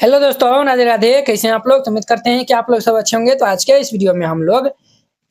Hello दोस्तों, राधे राधे। कैसे हैं आप लोग? तो उम्मीद करते हैं कि आप लोग सब अच्छे होंगे। तो आज के इस वीडियो में हम लोग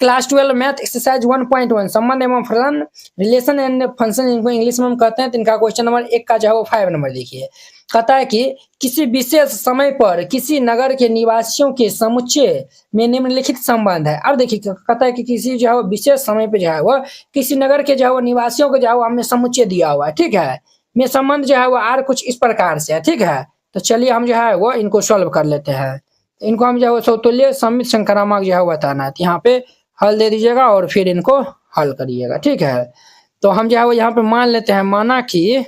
क्लास 12 मैथ एक्सरसाइज 1.1 संबंध एवं फलन रिलेशन एंड फंक्शन, इनको इंग्लिश में हम कहते हैं। तो इनका क्वेश्चन नंबर 1 का जो है वो 5 नंबर देखिए। कहता है कि किसी विशेष समय पर किसी नगर के निवासियों के समुच्चय में निम्नलिखित संबंध है। अब देखिए कहता है कि किसी जो है वो विशेष समय पे जो है वो किसी नगर के जो है वो निवासियों को जो है वो हमें समुच्चय दिया हुआ है, ठीक है। में संबंध जो है वो आर कुछ इस प्रकार से है, ठीक है। तो चलिए हम जो है वो इनको सॉल्व कर लेते हैं। इनको हम जो है वो समतुल्य सममित संक्रामक जो है वो बताना है। तो यहाँ पे हल दे दीजिएगा और फिर इनको हल करिएगा, ठीक है। तो हम जो है वो यहाँ पे मान लेते हैं, माना कि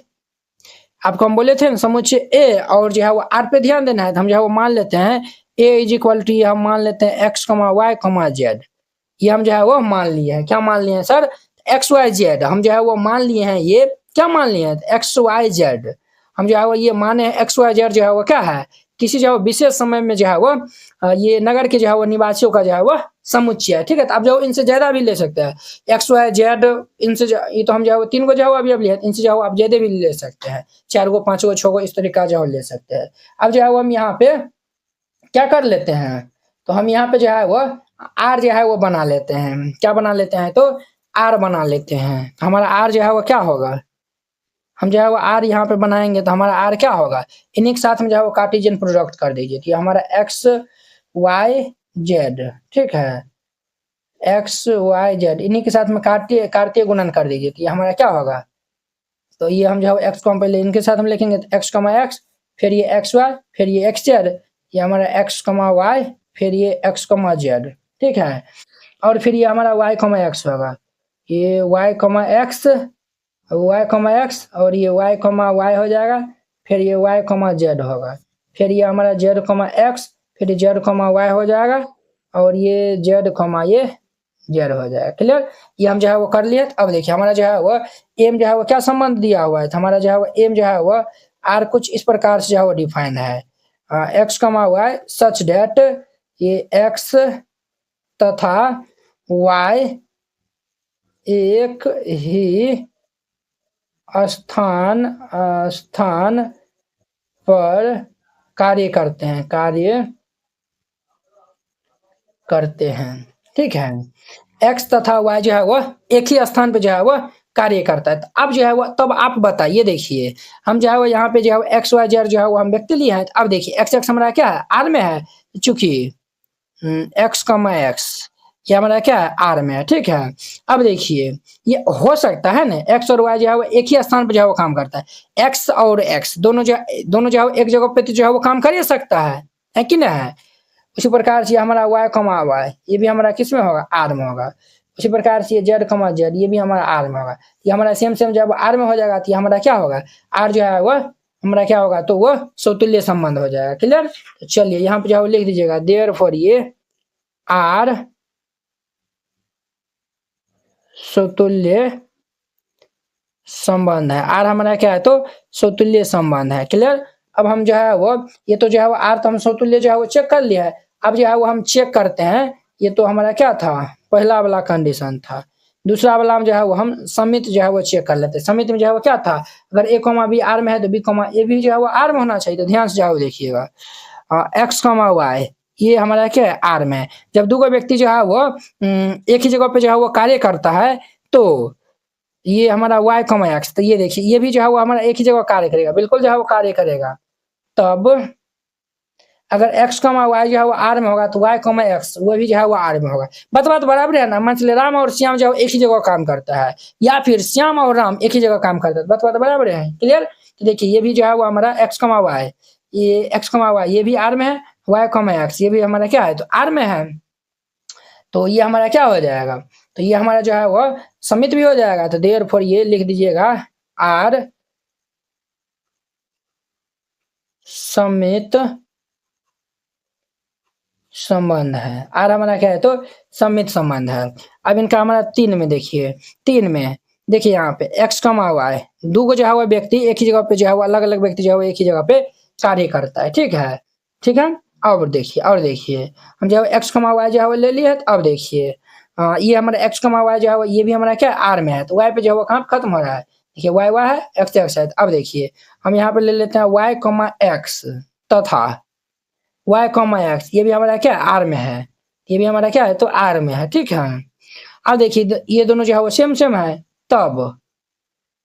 आपको हम बोले थे ना समुच्चय ए और जो है वो आर पे ध्यान देना है। तो हम जो है वो मान लेते हैं ए इज इक्वल टू हम मान लेते हैं एक्स कमा वाई कमा जेड। ये हम जो है वो मान लिए हैं। क्या मान लिए हैं सर? एक्स वाई जेड हम जो है वो मान लिए हैं। ये क्या मान लिए हैं? एक्स वाई जेड हम जो है वो ये माने एक्स वाई जेड जो है वो क्या है, किसी जो है विशेष समय में जो है वो ये नगर के जो है वो निवासियों का जो है वो समुच्चय है, ठीक है। तो आप जो इनसे ज्यादा भी ले सकते हैं, एक्स वाई जेड इनसे ये तो हम जो है वो 3 को जो है अभी अब लिए, इनसे जो है आप ज्यादा भी ले सकते हैं, 4 को 5 को 6 को इस तरीका जो है ले सकते हैं। अब जो है वो हम यहाँ पे क्या कर लेते हैं, तो हम यहाँ पे जो है वो आर जो है वो बना लेते हैं। क्या बना लेते हैं? तो आर बना लेते हैं। हमारा आर जो है वो क्या होगा, हम जो है वो आर यहाँ पे बनाएंगे तो हमारा आर क्या होगा, इन्हीं के साथ हम जो है वो कार्टेशियन प्रोडक्ट कर दीजिए। तो हमारा एक्स वाई जेड, ठीक है, एक्स वाई जेड इन्हीं के साथ में कार्तीय गुणन कर दीजिए। तो ये हमारा क्या होगा, तो ये हम जो है एक्स को हम पहले इनके साथ हम लिखेंगे तो एक्स कमा एक्स, फिर ये एक्स वाई, फिर ये एक्स जेड, ये हमारा एक्स कमा वाई, फिर ये एक्स कमा जेड, ठीक है। और फिर ये हमारा वाई कमा एक्स होगा, ये वाई कमा एक्स, वाई कमा एक्स और ये वाई कमा वाई हो जाएगा, फिर ये वाई कमा जेड होगा, फिर ये हमारा जेड कमा एक्स, फिर जेड कमा वाई हो जाएगा और ये जेड कमा ये जेड हो जाएगा। क्लियर? ये हम जो है वो कर लिए। अब देखिए हमारा जो है वो एम जो है वो क्या संबंध दिया हुआ है, तो हमारा जो है वो एम जो है वो आर कुछ इस प्रकार से जो है वो डिफाइन है, एक्स कमा वाई सच डेट ये एक्स तथा वाई एक ही स्थान पर कार्य करते हैं, ठीक है। एक्स तथा वाई जो है वो एक ही स्थान पे जो है वो कार्य करता है। तो अब जो है वो तब आप बताइए, देखिए हम जो है वो यहाँ पे जो है वो एक्स वाई जेड जो है वो हम व्यक्ति लिए हैं। अब देखिए एक्स एक्स हमारा क्या है, आर में है, चूंकि एक्स कमा एक्स ये हमारा क्या है, आर में है, ठीक है। अब देखिए ये हो सकता है ना एक्स और वाई जो है वो एक ही स्थान पर जो है वो काम करता है। एक्स और एक्स दोनों जो है एक जगह पे तो जो है वो काम कर ही सकता है कि ना है। उसी प्रकार से हमारा वाई कमा वाई ये भी हमारा किस में होगा, आर में होगा। उसी प्रकार से जेड कमा जेड ये भी हमारा आर में होगा। ये हमारा सेम जब आर में हो जाएगा तो हमारा क्या होगा, आर जो है वो हमारा क्या होगा, तो वो समतुल्य संबंध हो जाएगा। क्लियर? तो चलिए यहाँ पे जो है लिख दीजिएगा देयरफॉर ये आर समतुल्य संबंध है। आर हमारा क्या है, तो समतुल्य संबंध है। क्लियर? अब हम जो है वो ये तो जो है वो आर तो हम समतुल्य जो है वो चेक कर लिया है। अब जो है वो हम चेक करते हैं, ये तो हमारा क्या था, पहला वाला कंडीशन था। दूसरा वाला हम जो है वो हम समित जो है वो चेक कर लेते हैं। समित में जो है वो क्या था, अगर ए कमा बी आर में है तो बी कमा ए भी जो है वो आर में होना चाहिए। तो ध्यान से जाओ देखिएगा, एक्स कमा वाई ये हमारा क्या है, आर में। जब दो व्यक्ति जो है वो एक ही जगह पे जो है वो कार्य करता है तो ये हमारा y कमा एक्स, तो ये देखिए ये भी जो है वो हमारा एक ही जगह कार्य करेगा, बिल्कुल जो है वो कार्य करेगा। तब अगर x कमा y जो है वो आर में होगा तो y कमा एक्स वो भी जो है वो आर में होगा। बात बराबर है ना। मान चलिए राम और श्याम जो एक ही जगह काम करता है या फिर श्याम और राम एक ही जगह काम करता है, बात बराबर है। क्लियर? तो देखिए ये भी जो है वो हमारा x कमा वाई, ये x कमा वाई ये भी आर में है, y कमा एक्स ये भी हमारा क्या है, तो आर में है। तो ये हमारा क्या हो जाएगा, तो ये हमारा जो है वो समित भी हो जाएगा। तो देयरफॉर ये लिख दीजिएगा आर समित संबंध है। आर हमारा क्या है, तो समित संबंध है। अब इनका हमारा 3 में देखिए, 3 में देखिए यहाँ पे एक्स कमा वाई दो को जो है वो व्यक्ति एक ही जगह पे जो है वो अलग अलग व्यक्ति जो है वो एक ही जगह पे कार्य करता है, ठीक है, ठीक है। और देखिए हम जो है एक्स कमा वाई जो है वो ले लिए। अब देखिए ये हमारा एक्स कमा वाई जो है वो ये भी हमारा क्या आर में है, तो वाई पे जो है वो काम खत्म हो रहा है। देखिए वाई है, एक्स एक्स है। अब देखिए हम यहाँ पे ले लेते हैं वाई कमा एक्स तथा वाई कॉमा एक्स, ये भी हमारा क्या आर में है, ये भी हमारा क्या है तो आर में है, ठीक है। अब देखिए ये दोनों जो है वो सेम सेम है, तब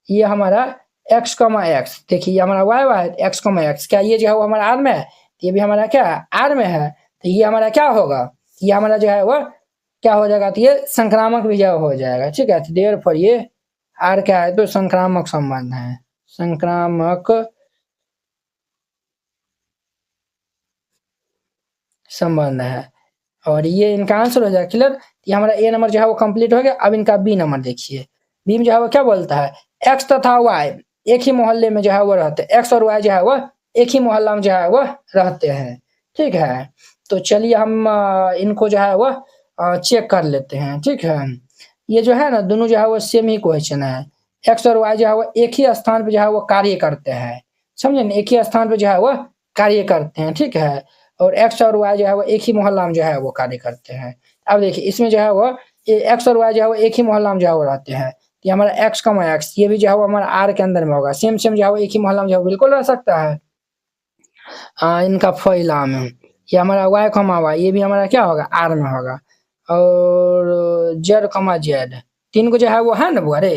ये हमारा एक्स कॉमा एक्स, देखिए ये हमारा y y x comma x, क्या ये जो है वो हमारा आर में है, ये भी हमारा क्या आर में है, तो ये हमारा क्या होगा, ये हमारा जो है वो क्या हो जाएगा, तो ये संक्रामक विजय हो जाएगा, ठीक है। तो देयरफॉर ये आर क्या है तो संक्रामक संबंध है, संक्रामक संबंध है, और ये इनका आंसर हो जाएगा, क्लियर। ये हमारा ए नंबर जो है वो कंप्लीट हो गया। अब इनका बी नंबर देखिए, बी में जो है वो क्या बोलता है, एक्स तथा वाई एक ही मोहल्ले में जो है वो रहते हैं, एक्स और वाई जो है वो एक ही मोहल्ला में जो है वो रहते हैं, ठीक है। तो चलिए हम इनको जो है वो चेक कर लेते हैं, ठीक है। ये जो है ना दोनों जो है वो सेम ही क्वेश्चन है, एक्स और वाई जो है वो एक ही स्थान पे जो है वो कार्य करते हैं, समझे ना, एक ही स्थान पे जो है वो कार्य करते हैं, ठीक है। और एक्स और वाई जो है वो एक ही मोहल्ला में जो है वो कार्य करते हैं। अब देखिए इसमें जो है वो एक्स और वाई जो है वो एक ही मोहल्ला में जो है वो रहते हैं, ये हमारा एक्स कमा एक्स ये भी जो है वो हमारा आर के अंदर में होगा, सेम सेम जो है वो एक ही मोहल्ला में जो है बिल्कुल रह सकता है। इनका फैला में ये हमारा वाई कमा वाई ये भी हमारा क्या होगा आर में होगा, और जेड कमा जेड तीन को जो है वो है ना वो, अरे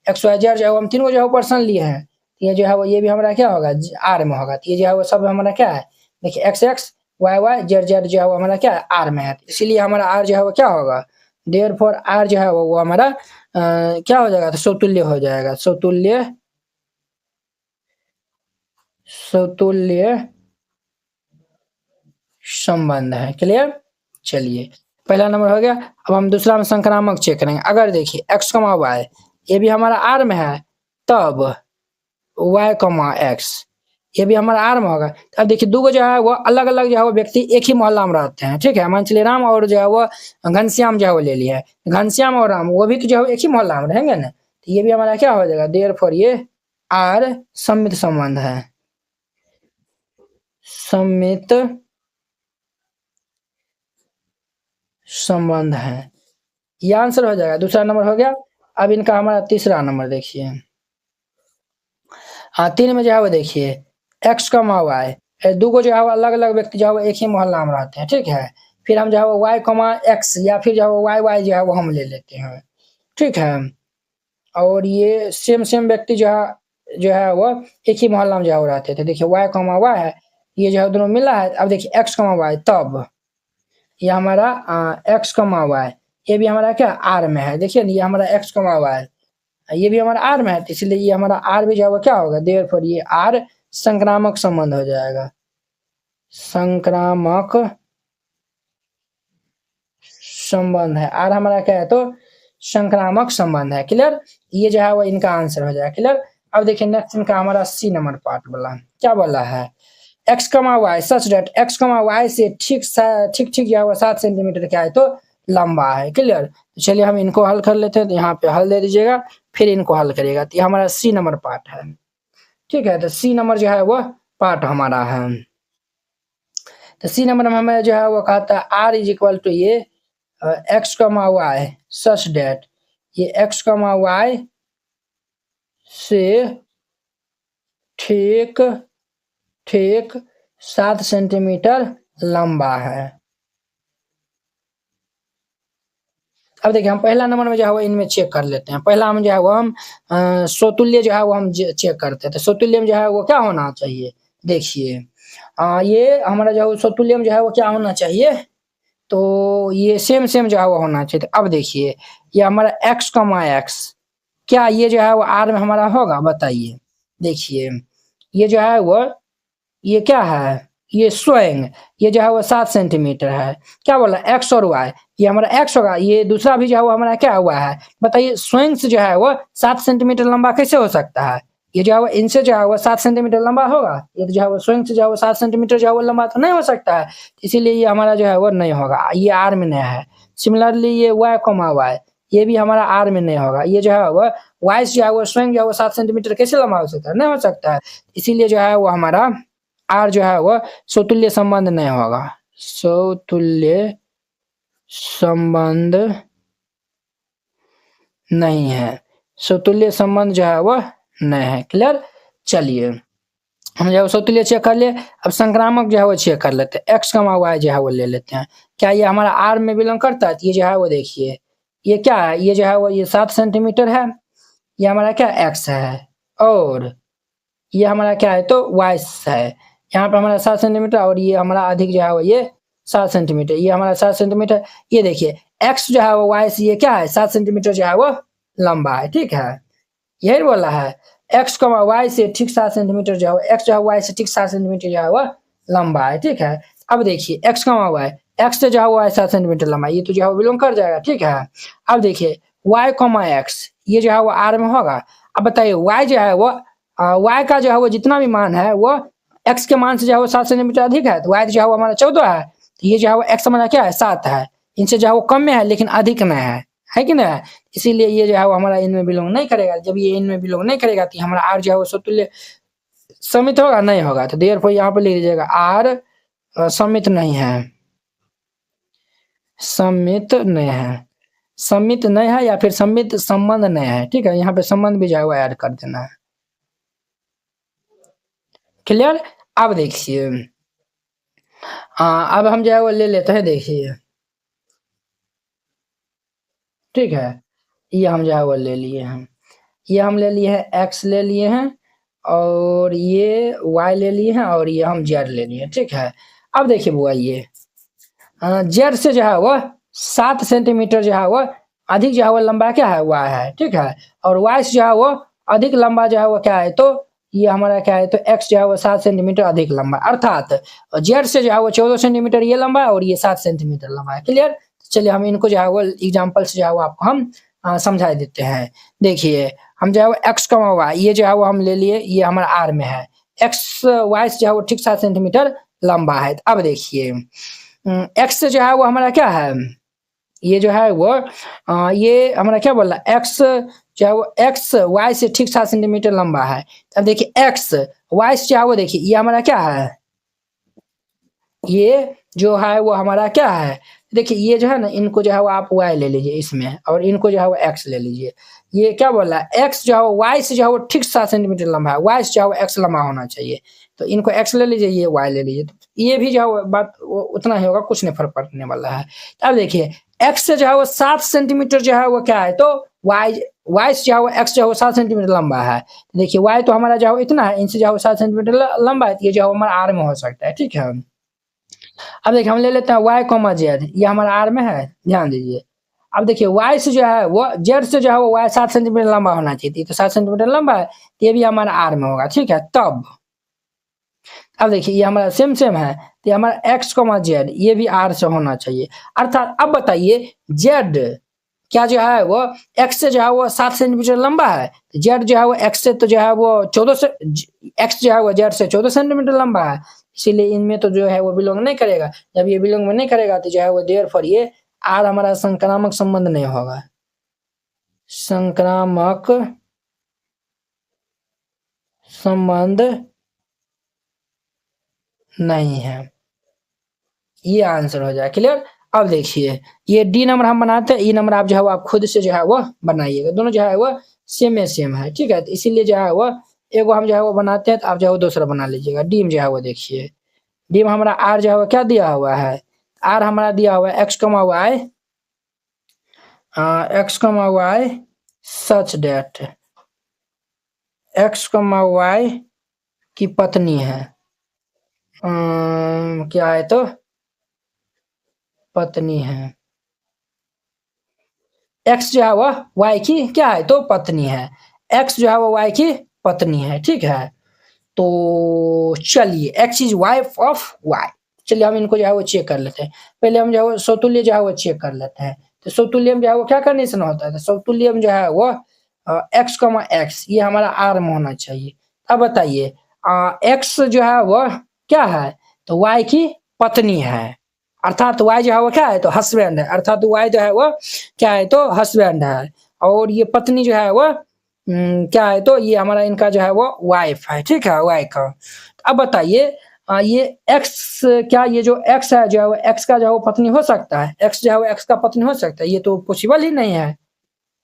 एक्स वाई जेड जो है वो हम तीन को जो है वो पर्सन लिए हैं, ये जो है वो ये भी हमारा क्या होगा आर में होगा, तो ये जो है वो सब हमारा क्या है, देखिए x x y y z z जो है वो हमारा क्या है आर में है, इसीलिए हमारा आर जो है वो क्या होगा, देयरफॉर आर जो है वो हमारा क्या हो जाएगा, तो समतुल्य हो जाएगा, समतुल्य समतुल्य संबंध है, क्लियर। चलिए पहला नंबर हो गया। अब हम दूसरा में संक्रामक चेक करेंगे, अगर देखिए एक्स कमा वाई ये भी हमारा आर में है, तब वाई कमा एक्स ये भी हमारा आर में होगा। अब देखिए दो जो है वो अलग अलग जो है वो व्यक्ति एक ही मोहल्ला में रहते हैं, ठीक है, मान चलिए राम और जो है वो घनश्याम जो है वो ले लिए, घनश्याम और राम वो भी तो जो है एक ही मोहल्ला में रहेंगे ना, तो ये भी हमारा क्या हो जाएगा, देयरफॉर ये आर सम्मित संबंध है, सम्मित संबंध है, ये आंसर हो जाएगा, दूसरा नंबर हो गया। अब इनका हमारा तीसरा नंबर देखिए, तीन में जो है वो देखिए एक्स कमा वाई दो को जो है अलग अलग व्यक्ति जो है वो एक ही मोहल्ला में रहते हैं, ठीक है। फिर हम जो है वो वाई कमा एक्स या फिर जो है वो वाई वाई जो है वो हम ले लेते हैं, ठीक है। और ये सेम सेम व्यक्ति जो है वो एक ही मोहल्ला में जो है वो रहते थे, देखिए वाई कमा वाई है, ये जो है दोनों मिला है। अब देखिए एक्स कमा वाई, तब ये हमारा एक्स कमा वाई ये भी हमारा क्या आर में है, देखिए ये हमारा एक्स कमा वाई ये भी हमारा आर में है, तो इसलिए ये हमारा आर भी जो है वो क्या होगा, देयरफॉर ये आर संक्रामक संबंध हो जाएगा, संक्रामक संबंध है, आर हमारा क्या है तो संक्रामक संबंध है, क्लियर। ये जो है वो इनका आंसर हो जाएगा, क्लियर। अब देखिए नेक्स्ट इनका हमारा सी नंबर पार्ट बोला, क्या बोला है, एक्स कमा वाई सच डेट एक्स कमा वाई से ठीक ठीक ठीक जो है वो 7 सेंटीमीटर क्या है तो लंबा है, क्लियर। तो चलिए हम इनको हल कर लेते हैं, तो यहाँ पे हल दे दीजिएगा, फिर इनको हल करिएगा, तो ये हमारा सी नंबर पार्ट है, ठीक है। तो सी नंबर जो है वो पार्ट हमारा है, तो सी नंबर में हमें जो है वो कहता है आर इज इक्वल टू ये एक्स कमा वाई सच डेट ये एक्स कमा वाई से ठीक ठीक 7 सेंटीमीटर लंबा है। अब देखिए हम पहला नंबर में जो है वो इनमें चेक कर लेते हैं, पहला हम जो है वो हम सोतुल्य जो है वो हम चेक करते हैं, तो सोतुल्य में जो है वो क्या होना चाहिए, देखिए ये हमारा जो है सोतुल्य में जो है वो क्या होना चाहिए, तो ये सेम सेम जो है वो होना चाहिए। तो अब देखिए ये हमारा एक्स कमा एक्स क्या ये जो है वो आर में हमारा होगा, बताइए, देखिए ये जो है वो ये क्या है, ये स्वयं ये जो है वो 7 सेंटीमीटर है, क्या बोला एक्स और वाई ये हमारा एक्स होगा, ये दूसरा भी जो है वो हमारा क्या हुआ है, बताइए स्वयं से जो है वो 7 सेंटीमीटर लंबा कैसे हो सकता है, ये जो है वो इनसे जो है वो 7 सेंटीमीटर लंबा होगा, ये जो है वो स्वयं से जो है वो 7 सेंटीमीटर जो है वो लंबा तो नहीं हो सकता है, इसीलिए ये हमारा जो है वो नहीं होगा, ये आर में नहीं है। सिमिलरली ये वाई कमा वाई ये भी हमारा आर में नहीं होगा, ये जो है वो वाई जो है वो स्वयं जो है वो 7 सेंटीमीटर कैसे लंबा हो सकता है, नहीं हो सकता है, इसीलिए जो है वो हमारा आर जो है वह सोतुल्य संबंध नहीं होगा, सोतुल्य संबंध नहीं है, सोतुल्य संबंध जो है वह नहीं है, क्लियर। चलिए हम जो है समतुल्य चेक कर लिए। अब संक्रामक जो है वो चेक कर लेते हैं, एक्स कमा वाई जो है वो ले लेते हैं। क्या ये हमारा आर में बिलोंग करता है? तो ये जो है वो देखिए, ये क्या है, ये जो है वो ये 7 सेंटीमीटर है, ये हमारा क्या एक्स है, और ये हमारा क्या है तो वाई है। यहाँ पे हमारा 7 सेंटीमीटर और ये हमारा अधिक जो है वो ये 7 सेंटीमीटर, ये हमारा 7 सेंटीमीटर। ये देखिए एक्स जो है वो वाई से ये क्या है 7 सेंटीमीटर जो है वो लंबा है, ठीक है, यही बोला है। एक्स कमा वाई से ठीक 7 सेंटीमीटर जो है एक्स जो है वाई से ठीक 7 सेंटीमीटर जो है वो लंबा है, ठीक है। अब देखिए एक्स कमा वाई, एक्स से जो है वाई 7 सेंटीमीटर लंबा, ये तो जो है बिलोंग कर जाएगा, ठीक है। अब देखिए वाई कमा एक्स, ये जो है वो आर में होगा। अब बताइए वाई जो है वो वाई का जो है वो जितना भी मान है वो एक्स के मान से जो है वो 7 सेंटीमीटर अधिक है, तो वाई जो है वो हमारा 14 है, तो ये जो है वो एक्स हमारा क्या है 7 है, इनसे जो है वो कम में है लेकिन अधिक में है कि ना। इसीलिए ये जो है वो हमारा इनमें बिलोंग नहीं करेगा। जब ये इनमें बिलोंग नहीं करेगा तो हमारा आर जो है वो समतुल्य समित होगा नहीं होगा। तो देयरफॉर यहाँ पे लिख दीजिएगा आर समित नहीं है, समित नहीं है, समित नहीं है या फिर समित संबंध नहीं है, ठीक है। यहाँ पे संबंध भी जो है वो ऐड कर देना है, क्लियर। अब देखिए अब हम जो है वो ले लेते हैं, देखिए ठीक है, ये हम जो है वो ले लिए हैं, ये हम ले लिए हैं एक्स ले लिए हैं, और ये वाई ले लिए हैं, और ये हम जेड ले लिए, ठीक है। अब देखिए बुआ ये जेड से जो है वो 7 सेंटीमीटर जो है वो अधिक जो है वो लंबा क्या है वाई है, ठीक है। और वाई से जो है वो अधिक लंबा जो है वो क्या है तो ये हमारा क्या है तो एक्स जो है वो 7 सेंटीमीटर अधिक लंबा, अर्थात जेड से जो है वो 14 सेंटीमीटर ये लंबा है और ये 7 सेंटीमीटर लंबा है, क्लियर। चलिए हम इनको जो है वो एग्जाम्पल से जो है वो आपको हम समझा देते हैं। देखिए हम जो है वो एक्स कमा वाई, ये जो है वो हम ले लिए, ये हमारा आर में है, एक्स वाई से जो है वो ठीक 7 सेंटीमीटर लंबा है। अब देखिए एक्स जो है वो हमारा क्या है, ये जो है वो ये हमारा क्या बोल रहा है एक्स जो है वो एक्स वाई से ठीक 7 सेंटीमीटर लंबा है। अब देखिए एक्स वाई से जो है वो देखिए ये हमारा क्या है, ये जो है वो हमारा क्या है, देखिए ये जो है ना इनको जो है वो आप वाई ले लीजिए इसमें, और इनको जो है वो एक्स ले लीजिए। ये क्या बोल रहा है एक्स जो है वो वाई से जो है वो ठीक 7 सेंटीमीटर लंबा है, वाई से जो है वो एक्स लंबा होना चाहिए, तो इनको एक्स ले लीजिए, ये वाई ले लीजिए। ये भी जो है वो बात उतना ही होगा, कुछ नहीं फर्क पड़ने वाला है। अब देखिए एक्स से जो है वो 7 सेंटीमीटर जो है वो क्या है तो वाई, वाई से जो है वो एक्स जो है वो 7 सेंटीमीटर लंबा है। देखिए वाई तो हमारा जो है इतना है, इनसे जो है वो 7 सेंटीमीटर लंबा है, ये जो है हमारा आर में हो सकता है, ठीक है। अब देखिए हम ले लेते हैं वाई कॉमा जेड, ये हमारा आर में है, ध्यान दीजिए। अब देखिए वाई से जो है वो जेड से जो है वो वाई 7 सेंटीमीटर लंबा होना चाहिए, तो 7 सेंटीमीटर लंबा है, ये भी हमारा आर में होगा, ठीक है। तब अब देखिए ये हमारा सेम सेम है, तो ये हमारा एक्स कॉमा जेड ये भी आर से होना चाहिए। अर्थात अब बताइए जेड क्या जो है वो एक्स से जो है वो 7 सेंटीमीटर लंबा है, जेड जो है वो एक्स से तो जो है वो 14 से, एक्स जो है वो जेड से 14 सेंटीमीटर लंबा है, इसीलिए इनमें तो जो है वो बिलोंग नहीं करेगा। जब ये बिलोंग में नहीं करेगा तो जो है वो देयरफॉर ये आर हमारा संक्रामक संबंध नहीं होगा, संक्रामक संबंध नहीं है, ये आंसर हो जाए, क्लियर। अब देखिए ये डी नंबर हम बनाते हैं, ई नंबर आप जो है वो आप खुद से जो है वो बनाइएगा, दोनों जो है वो सेम है, ठीक है। तो इसीलिए जो है वो एगो हम जो है वो बनाते हैं, तो आप जो है वो दूसरा बना लीजिएगा। डी में जो है वो देखिए डी में हमारा आर जो है वो क्या दिया हुआ है, आर हमारा दिया हुआ है एक्स कमा वाई, एक्स कमा वाई सच डेट एक्स कमा वाई की पत्नी है, क्या है तो पत्नी है, एक्स जो है वह वाई की क्या है तो पत्नी है, एक्स जो है वो वाई की पत्नी है, ठीक है। तो चलिए x is wife of y, चलिए हम इनको जो है वो चेक कर लेते हैं। पहले हम जो है वो समतुल्य जो है वो चेक कर लेते हैं। तो समतुल्यम जो है वो क्या कंडीशन होता है, तो समतुल्यम जो है वो एक्स कमा एक्स ये हमारा आर में होना चाहिए। अब बताइए एक्स जो है वो क्या है तो वाई की पत्नी है, अर्थात वाई जो है वो क्या है तो हस्बैंड है, अर्थात वाई जो है वो क्या है तो हस्बैंड है, और ये पत्नी जो है वो क्या है तो ये हमारा इनका जो है वो वाइफ है, ठीक है, वाई का। अब बताइए ये एक्स क्या ये जो एक्स है जो है वो एक्स का जो है वो पत्नी हो सकता है, एक्स जो है वो एक्स का पत्नी हो सकता है, ये तो पॉसिबल ही नहीं है।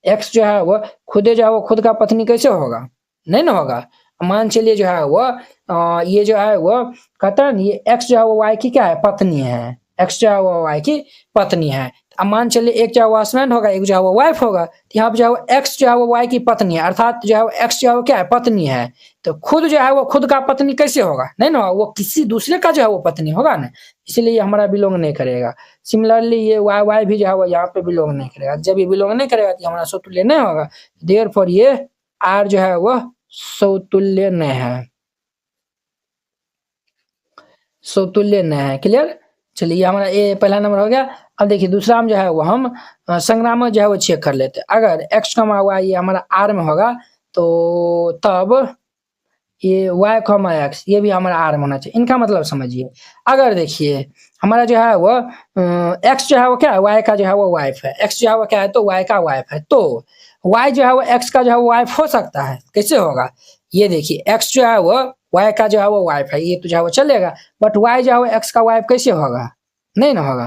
एक्स जो है वो खुद का पत्नी कैसे होगा, नहीं ना होगा। मान चलिए जो है वो ये जो है वो कहता है ये एक्स जो है वो वाई की क्या है, पत्नी है। एक्स जो है वो वाई की पत्नी है। अब मान चलिए एक जो है वो हस्बैंड होगा, एक जो है वो वाइफ होगा। तो यहाँ पे जो है वो एक्स जो है वो वाई की पत्नी है, अर्थात जो है वो एक्स जो है वो क्या है, पत्नी है। तो खुद जो है वो खुद का पत्नी कैसे होगा, नहीं ना, वो किसी दूसरे का जो है वो पत्नी होगा ना, इसलिए हमारा बिलोंग नहीं करेगा। सिमिलरली ये वाई वाई भी जो है वो यहाँ पे बिलोंग नहीं करेगा। जब ये बिलोंग नहीं करेगा तो हमारा समतुल्य नहीं होगा। देयरफॉर ये आर जो है वो समतुल्य नहीं है, समतुल्य नहीं है। क्लियर। चलिए हमारा ये पहला नंबर हो गया। अब देखिए दूसरा में जो है वो हम संग्राम जो है वो चेक कर लेते हैं। अगर एक्स कमा वाई ये हमारा आर में होगा तो तब ये वाई कमा एक्स ये भी हमारा आर में होना चाहिए। इनका मतलब समझिए, अगर देखिए हमारा जो है वो एक्स जो है वो क्या है, वाई का जो है वो वाइफ है। एक्स जो है वो क्या है, तो वाई का वाइफ है। तो वाई जो है वो एक्स का जो है वो वाइफ हो सकता है, कैसे होगा, ये देखिए एक्स जो है वो वाई का जो है वो वाइफ है, ये तो जो है वो चलेगा। बट वाई जो है वो एक्स का वाइफ कैसे होगा, नहीं ना होगा,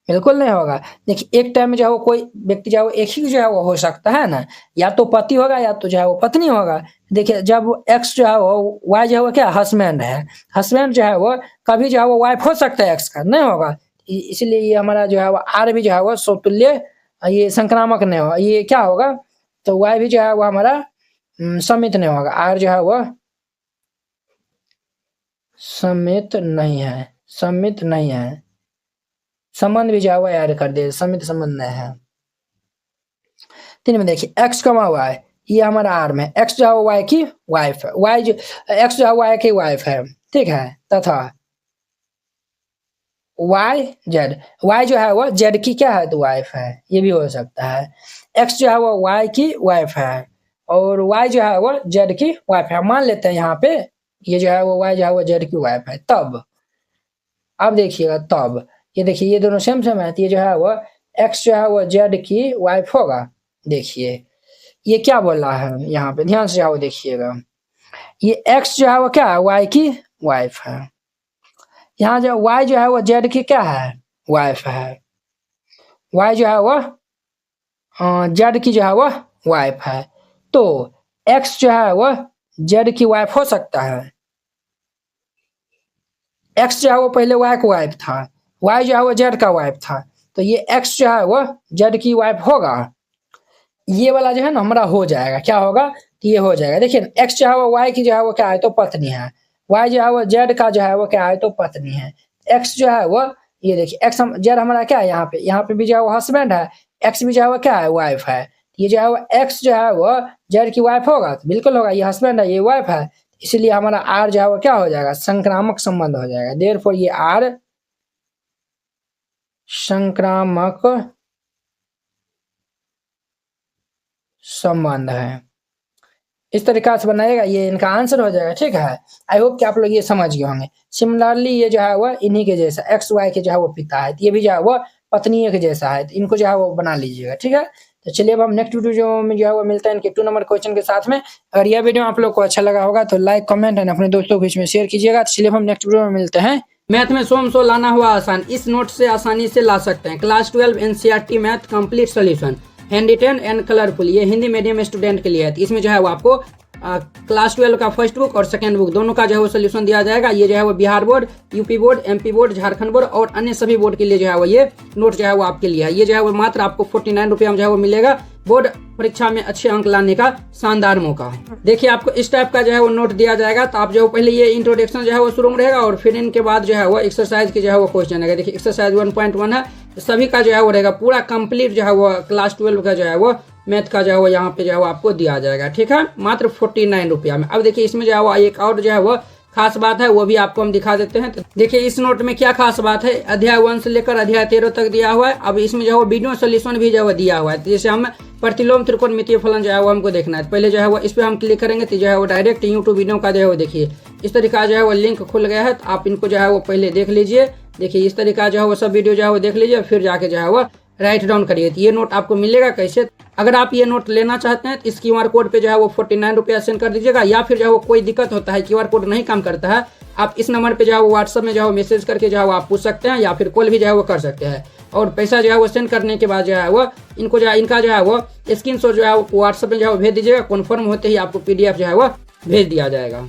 बिल्कुल नहीं होगा। देखिए एक टाइम में जो है वो कोई व्यक्ति जो है वो एक ही जो है वो हो सकता है ना, या तो पति होगा या तो जो है वो पत्नी होगा। देखिए जब एक्स जो है वो वाई जो है वो क्या हस्बैंड है, हस्बैंड जो है वो कभी जो है वो वाइफ हो सकता है एक्स का, नहीं होगा। इसलिए ये हमारा जो है वो आर भी जो है वो समतुल्य, ये संक्रामक नहीं होगा। ये क्या होगा, तो वाई भी जो है वो हमारा समित नहीं होगा। आर जो है वो समित नहीं है, समित नहीं है। संबंध भी जो है वो ऐड कर दे, समित संबंध नहीं है। तीन में देखिए एक्स कमा वाई ये हमारा आर में, एक्स जो है वो वाई की वाइफ है, वाई जो एक्स जो है वाई की वाइफ है, ठीक है। तथा वाई जेड, वाई जो है वो जेड की क्या है, तो वाइफ है, ये भी हो सकता है। एक्स जो है वो वाई की वाइफ है और वाई जो है वो जेड की वाइफ है। मान लेते हैं यहाँ पे ये जो है वो वाई जो है वो जेड की वाइफ है। तब अब देखिएगा, तब ये देखिए ये दोनों सेम सेम है, तो ये जो है वो एक्स जो है वो जेड की वाइफ होगा। देखिए ये क्या बोल रहा है यहाँ पे, ध्यान से जो है वो देखिएगा, ये एक्स जो है वो क्या है, वाई की वाइफ है। यहाँ जो वाई जो है वो जेड की क्या है, वाइफ है। वाई जो है वो जेड की जो है वो वाइफ है। तो एक्स जो है वो जेड की वाइफ हो सकता है। एक्स जो है वो पहले वाई का वाइफ था, वाई जो है वो जेड का वाइफ था, तो ये एक्स जो है वो जेड की वाइफ होगा। ये वाला जो है ना हमारा हो जाएगा, क्या होगा, तो ये हो जाएगा। देखिए एक्स जो है वो वाई की जो है वो क्या है, तो पत्नी है। वाई जो है वो जेड का जो है वो क्या है, तो पत्नी है। एक्स जो है वो ये देखिए एक्स जेड हमारा क्या है, यहाँ पे भी जो है वो हस्बैंड है, एक्स भी जो है वो क्या है, वाइफ है। ये जो है वो एक्स जो है वो जेड की वाइफ होगा, तो बिल्कुल होगा, ये हस्बैंड है ये वाइफ है, इसलिए हमारा आर जो है वो क्या हो जाएगा, संक्रामक संबंध हो जाएगा। देयरफॉर ये आर संक्रामक संबंध है। इस तरीका से बनाएगा, ये इनका आंसर हो जाएगा, ठीक है। आई होप कि आप लोग ये समझ गए होंगे। सिमिलरली ये जो है वो इन्हीं के जैसा एक्स वाई के जो है वो पिता है, तो ये भी जो है वो पत्नी के जैसा है, तो इनको जो है वो बना लीजिएगा, ठीक है। तो चलिए अब हम नेक्स्ट वीडियो में जो है वो मिलते हैं इनके 2 नंबर क्वेश्चन के साथ में। अगर यह वीडियो आप लोग को अच्छा लगा होगा तो लाइक कमेंट एंड अपने दोस्तों के बीच में शेयर कीजिएगा। तो चलिए हम नेक्स्ट वीडियो में मिलते हैं। मैथ में 100 लाना हुआ आसान, इस नोट से आसानी से ला सकते हैं। Class 12 NCERT math complete solution, hand written and colourful, ये हिंदी मीडियम स्टूडेंट के लिए है। इसमें जो है वो आपको क्लास 12 का फर्स्ट बुक और सेकंड बुक दोनों का जो है वो सोल्यूशन दिया जाएगा। ये जो है वो Bihar board, UP board, MP board, Jharkhand board और अन्य सभी बोर्ड के लिए जो है वो ये नोट जो है वो आपके लिए है। ये जो है वो मात्र आपको 49 रुपये में जो है वो मिलेगा। बोर्ड परीक्षा में अच्छे अंक लाने का शानदार मौका है। देखिए आपको इस टाइप का जो है वो नोट दिया जाएगा, तो आप जो पहले ये इंट्रोडक्शन जो है वो शुरू में रहेगा और फिर इनके बाद जो है वो एक्सरसाइज की जो है वो क्वेश्चन है। देखिए एक्सरसाइज 1.1 है, तो सभी का जो है वो रहेगा पूरा कंप्लीट जो है वो क्लास 12 का जो है वो मैथ का जो है वो यहाँ पे जो है वो आपको दिया जाएगा, ठीक है, मात्र 49 रुपया में। अब देखिए इसमें जो है वो एक और जो है वो खास बात है, वो भी आपको हम दिखा देते हैं। तो देखिए इस नोट में क्या खास बात है, अध्याय 1 से लेकर अध्याय 13 तक दिया हुआ है। अब इसमें जो है वो वीडियो सोल्यूशन भी जो है दिया हुआ है। तो जैसे हम प्रतिलोम त्रिकोणमितीय फलन जो है वो हमको देखना है, पहले जो है वो इस पर हम क्लिक करेंगे तो जो है वो डायरेक्ट यूट्यूब वीडियो का जो है वो देखिए इस तरीका जो है वो लिंक खुल गया है। तो आप इनको जो है वो पहले देख लीजिए। देखिए इस तरीका जो है वो सब वीडियो जो है वो देख लीजिए, फिर जाके जो है वो राइट डाउन करिए। तो ये नोट आपको मिलेगा कैसे, अगर आप ये नोट लेना चाहते हैं तो इस क्यूआर कोड पे जो है वो 49 रुपया सेंड कर दीजिएगा। या फिर जो है वो कोई दिक्कत होता है, क्यूआर कोड नहीं काम करता है, आप इस नंबर पे जो है वो व्हाट्सएप में जो है मैसेज करके जो है वो आप पूछ सकते हैं, या फिर कॉल भी जो है वो कर सकते हैं। और पैसा जो है वो सेंड करने के बाद जो है वो इनको जो है इनका जो है वो स्क्रीनशॉट जो है वो व्हाट्सएप में जो है वो भेज दीजिएगा। कन्फर्म होते ही आपको PDF जो है वो भेज दिया जाएगा।